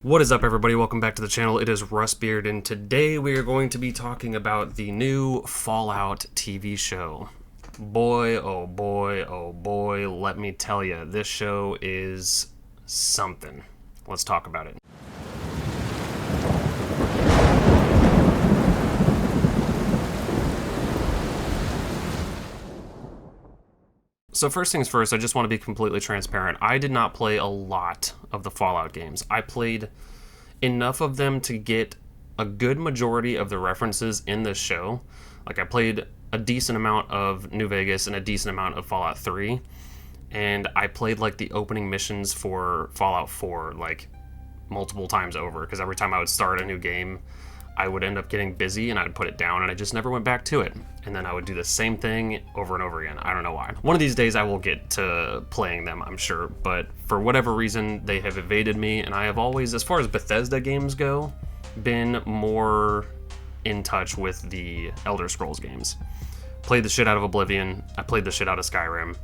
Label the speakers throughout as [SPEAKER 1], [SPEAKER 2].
[SPEAKER 1] What is up, everybody? Welcome back to the channel. It is Rustbeard, and today we are going to be talking about the new Fallout TV show. Boy, oh boy, oh boy, let me tell you, this show is something. Let's talk about it. So first things first, I just want to be completely transparent. I did not play a lot of the Fallout games. I played enough of them to get a good majority of the references in this show. Like, I played a decent amount of New Vegas and a decent amount of Fallout 3. And I played, like, the opening missions for Fallout 4, like, multiple times over. Because every time I would start a new game, I would end up getting busy and I'd put it down and I just never went back to it. And then I would do the same thing over and over again. I don't know why. One of these days I will get to playing them, I'm sure, but for whatever reason they have evaded me, and I have always, as far as Bethesda games go, been more in touch with the Elder Scrolls games. Played the shit out of Oblivion, I played the shit out of Skyrim,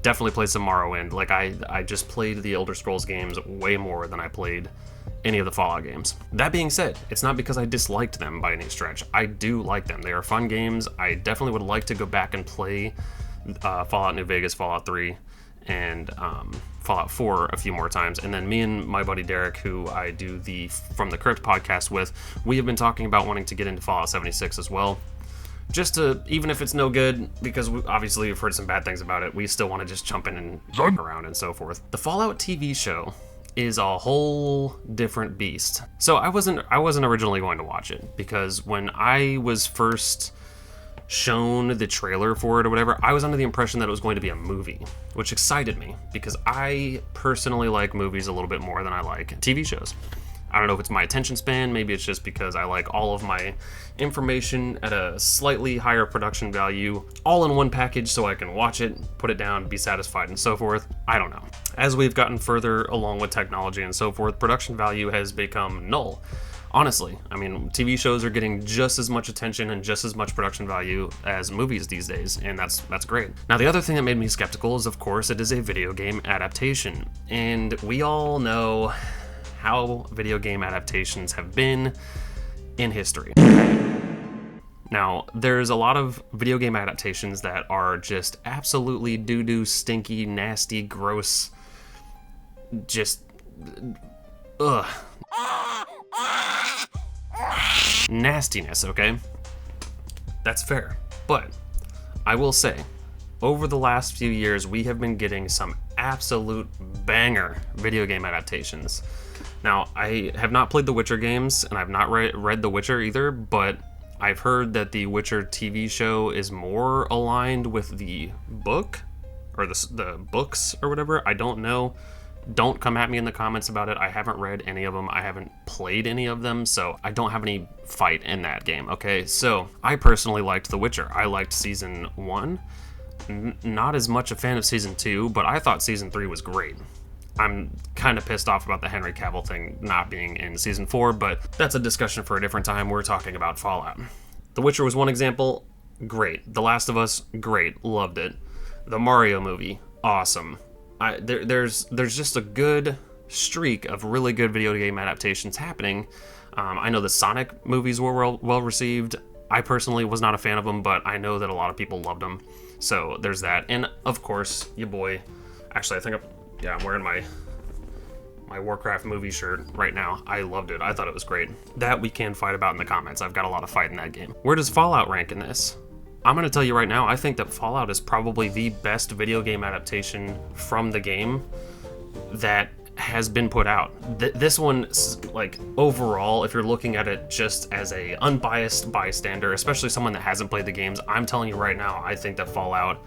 [SPEAKER 1] definitely played some Morrowind. Like, I just played the Elder Scrolls games way more than I played any of the Fallout games. That being said, it's not because I disliked them by any stretch. I do like them. They are fun games. I definitely would like to go back and play Fallout New Vegas, Fallout 3, and Fallout 4 a few more times. And then me and my buddy Derek, who I do the From the Crypt podcast with, we have been talking about wanting to get into Fallout 76 as well. Just to, even if it's no good, because obviously we've heard some bad things about it, we still want to just jump in and joke around and so forth. The Fallout TV show is a whole different beast. So I wasn't originally going to watch it, because when I was first shown the trailer for it or whatever, I was under the impression that it was going to be a movie, which excited me because I personally like movies a little bit more than I like TV shows. I don't know if it's my attention span, maybe it's just because I like all of my information at a slightly higher production value, all in one package so I can watch it, put it down, be satisfied, and so forth. I don't know. As we've gotten further along with technology and so forth, production value has become null. Honestly, I mean, TV shows are getting just as much attention and just as much production value as movies these days, and that's great. Now, the other thing that made me skeptical is, of course, it is a video game adaptation, and we all know how video game adaptations have been in history. Now, there's a lot of video game adaptations that are just absolutely doo-doo, stinky, nasty, gross, just, ugh. Nastiness, okay? That's fair. But I will say, over the last few years, we have been getting some absolute banger video game adaptations. Now, I have not played the Witcher games, and I've not read The Witcher either, but I've heard that the Witcher TV show is more aligned with the book, or the books, or whatever. I don't know. Don't come at me in the comments about it. I haven't read any of them. I haven't played any of them, so I don't have any fight in that game, okay? So, I personally liked The Witcher. I liked Season 1. Not as much a fan of Season 2, but I thought Season 3 was great. I'm kind of pissed off about the Henry Cavill thing not being in Season 4, but that's a discussion for a different time. We're talking about Fallout. The Witcher was one example. Great. The Last of Us, great. Loved it. The Mario movie, awesome. There's just a good streak of really good video game adaptations happening. I know the Sonic movies were well received. I personally was not a fan of them, but I know that a lot of people loved them. So there's that. And of course, your boy, actually, I think I'm wearing my Warcraft movie shirt right now. I loved it. I thought it was great. That we can fight about in the comments. I've got a lot of fight in that game. Where does Fallout rank in this? I'm going to tell you right now, I think that Fallout is probably the best video game adaptation from the game that has been put out. This one, like, overall, if you're looking at it just as a unbiased bystander, especially someone that hasn't played the games, I'm telling you right now, I think that Fallout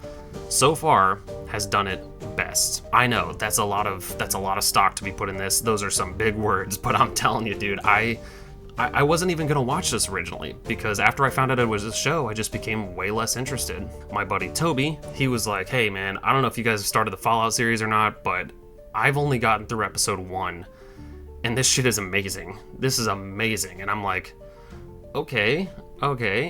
[SPEAKER 1] so far has done it best. I know that's a lot of stock to be put in this. Those are some big words, but I'm telling you, dude, I wasn't even gonna watch this originally, because after I found out it was a show, I just became way less interested. My buddy Toby, he was like, hey man, I don't know if you guys have started the Fallout series or not, but I've only gotten through episode 1, and this shit is amazing. This is amazing. And I'm like, okay.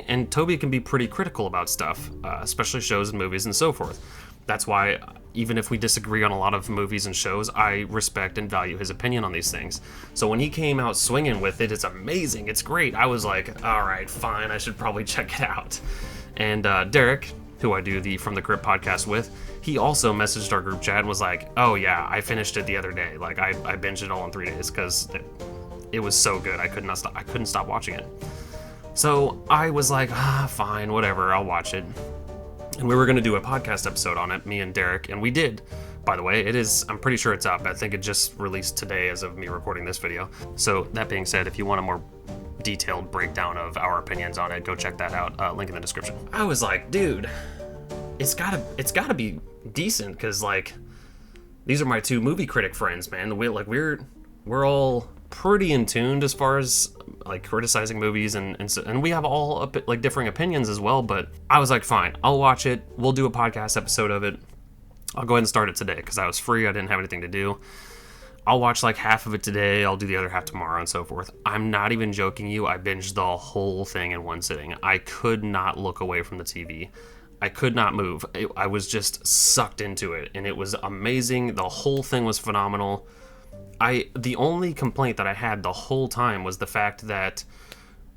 [SPEAKER 1] And Toby can be pretty critical about stuff, especially shows and movies and so forth. That's why, even if we disagree on a lot of movies and shows, I respect and value his opinion on these things. So when he came out swinging with it, it's amazing, it's great, I was like, all right, fine, I should probably check it out. And Derek, who I do the From the Crypt podcast with, he also messaged our group chat and was like, oh yeah, I finished it the other day. Like, I binged it all in 3 days because it was so good. I couldn't stop watching it. So I was like, fine, whatever, I'll watch it. And we were going to do a podcast episode on it, me and Derek, and we did. By the way, I'm pretty sure it's up. I think it just released today as of me recording this video. So that being said, if you want a more detailed breakdown of our opinions on it, go check that out. Link in the description. I was like, dude, it's gotta be decent, because like, these are my two movie critic friends, man. We're all pretty in tune as far as like criticizing movies, and we have all like differing opinions as well. But I was like, fine, I'll watch it. We'll do a podcast episode of it. I'll go ahead and start it today because I was free. I didn't have anything to do. I'll watch like half of it today. I'll do the other half tomorrow and so forth. I'm not even joking you. I binged the whole thing in one sitting. I could not look away from the TV. I could not move. I was just sucked into it, and it was amazing. The whole thing was phenomenal. The only complaint that I had the whole time was the fact that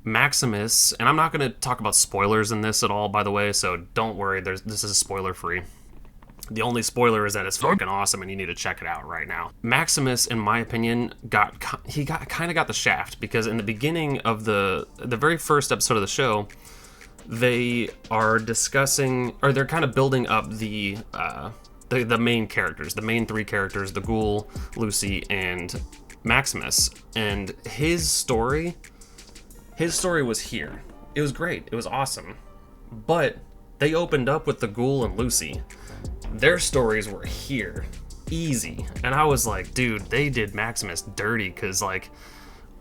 [SPEAKER 1] Maximus, and I'm not going to talk about spoilers in this at all, by the way, so don't worry, this is spoiler free. The only spoiler is that it's fucking awesome and you need to check it out right now. Maximus, in my opinion, kind of got the shaft, because in the beginning of the very first episode of the show, they are discussing, or they're kind of building up the main characters, the main three characters, the Ghoul, Lucy, and Maximus. And his story was here. It was great. It was awesome. But they opened up with the Ghoul and Lucy. Their stories were here. Easy. And I was like, dude, they did Maximus dirty, because like,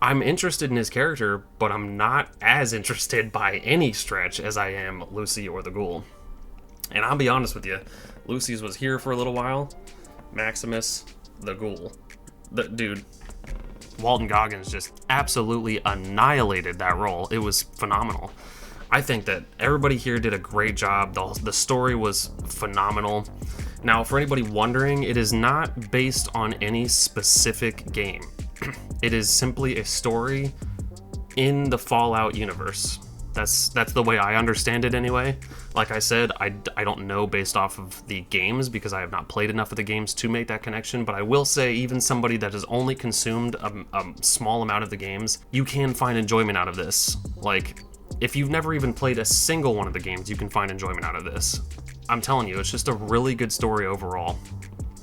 [SPEAKER 1] I'm interested in his character, but I'm not as interested by any stretch as I am Lucy or the Ghoul. And I'll be honest with you, Lucy's was here for a little while. Maximus, the Ghoul. Dude, Walton Goggins just absolutely annihilated that role. It was phenomenal. I think that everybody here did a great job. The story was phenomenal. Now, for anybody wondering, it is not based on any specific game. It is simply a story in the Fallout universe. That's the way I understand it anyway. Like I said, I don't know based off of the games, because I have not played enough of the games to make that connection, but I will say, even somebody that has only consumed a small amount of the games, you can find enjoyment out of this. Like, if you've never even played a single one of the games, you can find enjoyment out of this. I'm telling you, it's just a really good story overall.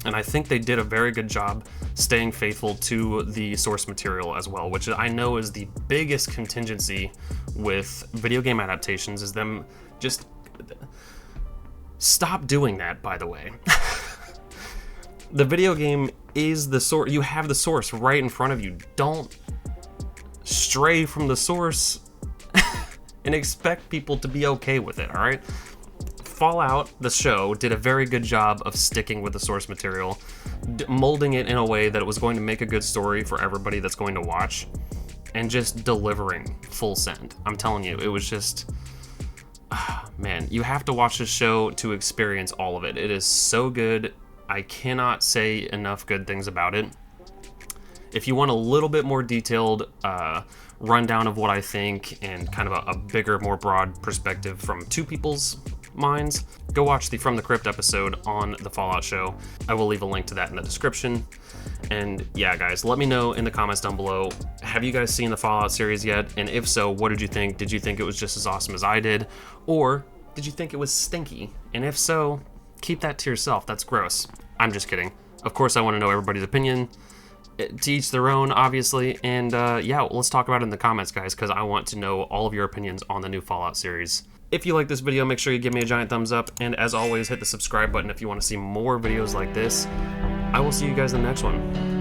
[SPEAKER 1] And I think they did a very good job staying faithful to the source material as well, which I know is the biggest contingency with video game adaptations, is them just... Stop doing that, by the way. The video game is the source. You have the source right in front of you. Don't stray from the source and expect people to be okay with it, all right? Fallout, the show, did a very good job of sticking with the source material, molding it in a way that it was going to make a good story for everybody that's going to watch, and just delivering full send. I'm telling you, it was just... man, you have to watch this show to experience all of it. It is so good. I cannot say enough good things about it. If you want a little bit more detailed rundown of what I think, and kind of a bigger, more broad perspective from two people's minds, go watch the From the Crypt episode on the Fallout show. I will leave a link to that in the description. And yeah, guys, let me know in the comments down below, have you guys seen the Fallout series yet? And if so, what did you think? Did you think it was just as awesome as I did? Or did you think it was stinky? And if so, keep that to yourself. That's gross. I'm just kidding. Of course, I want to know everybody's opinion. To each their own, obviously. And yeah, let's talk about it in the comments, guys, because I want to know all of your opinions on the new Fallout series. If you like this video, make sure you give me a giant thumbs up, and as always, hit the subscribe button if you want to see more videos like this. I will see you guys in the next one.